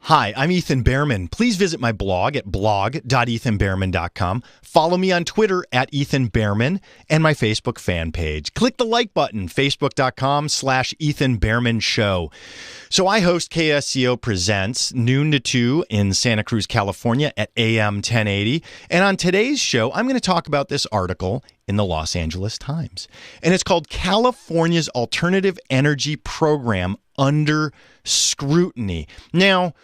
Hi, I'm Ethan Bearman. Please visit my blog at blog.ethanbearman.com. Follow me on Twitter at Ethan Bearman and my Facebook fan page. Click the like button, facebook.com/Ethan Bearman Show. So I host KSCO Presents noon to 2 in Santa Cruz, California at AM 1080. And on today's show, I'm going to talk about this article in the Los Angeles Times. And it's called California's Alternative Energy Program Under Scrutiny. Now,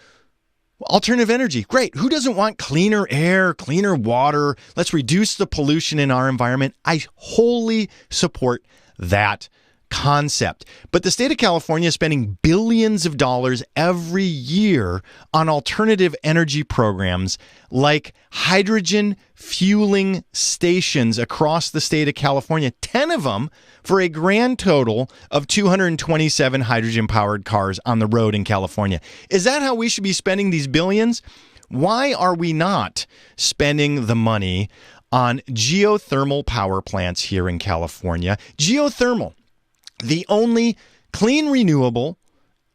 alternative energy, great. Who doesn't want cleaner air, cleaner water? Let's reduce the pollution in our environment. I wholly support that concept. But the state of California is spending billions of dollars every year on alternative energy programs like hydrogen fueling stations across the state of California, 10 of them for a grand total of 227 hydrogen-powered cars on the road in California. Is that how we should be spending these billions? Why are we not spending the money on geothermal power plants here in California? Geothermal, the only clean, renewable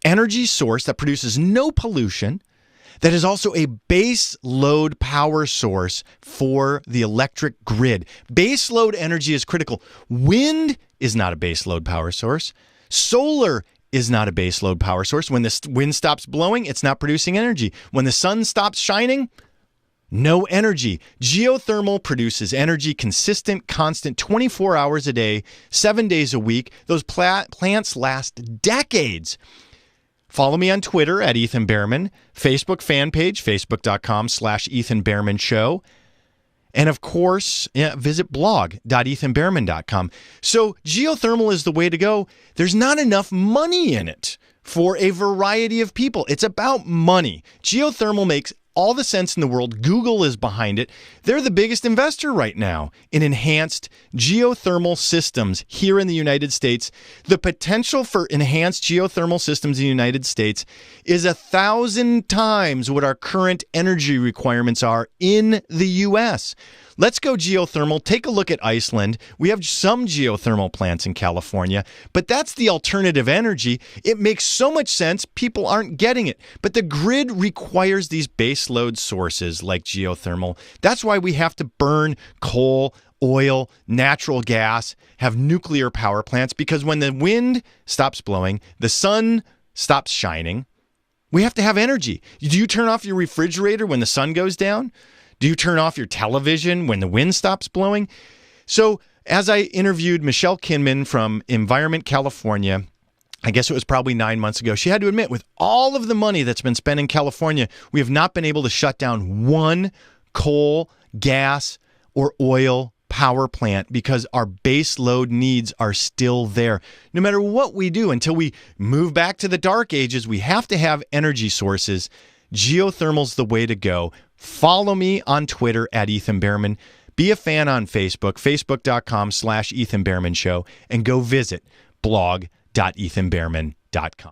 energy source that produces no pollution, that is also a base load power source for the electric grid. Base load energy is critical. Wind is not a base load power source. Solar is not a base load power source. When the wind stops blowing, it's not producing energy. When the sun stops shining, no energy. Geothermal produces energy consistent, constant, 24 hours a day, 7 days a week. Those plants last decades. Follow me on Twitter at Ethan Bearman, Facebook fan page, facebook.com/Ethan Bearman Show. And of course, visit blog.ethanbearman.com. So geothermal is the way to go. There's not enough money in it for a variety of people. It's about money. Geothermal makes all the sense in the world. Google is behind it. They're the biggest investor right now in enhanced geothermal systems here in the United States. The potential for enhanced geothermal systems in the United States is 1,000 times what our current energy requirements are in the U.S. Let's go geothermal. Take a look at Iceland. We have some geothermal plants in California, but that's the alternative energy. It makes so much sense. People aren't getting it. But the grid requires these base load sources like geothermal. That's why we have to burn coal, oil, natural gas, have nuclear power plants, because when the wind stops blowing, the sun stops shining, we have to have energy. Do you turn off your refrigerator when the sun goes down? Do you turn off your television when the wind stops blowing? So as I interviewed Michelle Kinman from Environment California, I guess it was probably 9 months ago, she had to admit, with all of the money that's been spent in California, we have not been able to shut down one coal, gas, or oil power plant because our base load needs are still there. No matter what we do, until we move back to the dark ages, we have to have energy sources. Geothermal's the way to go. Follow me on Twitter at Ethan Bearman. Be a fan on Facebook, facebook.com/Ethan Bearman Show, and go visit blog.ethanbearman.com.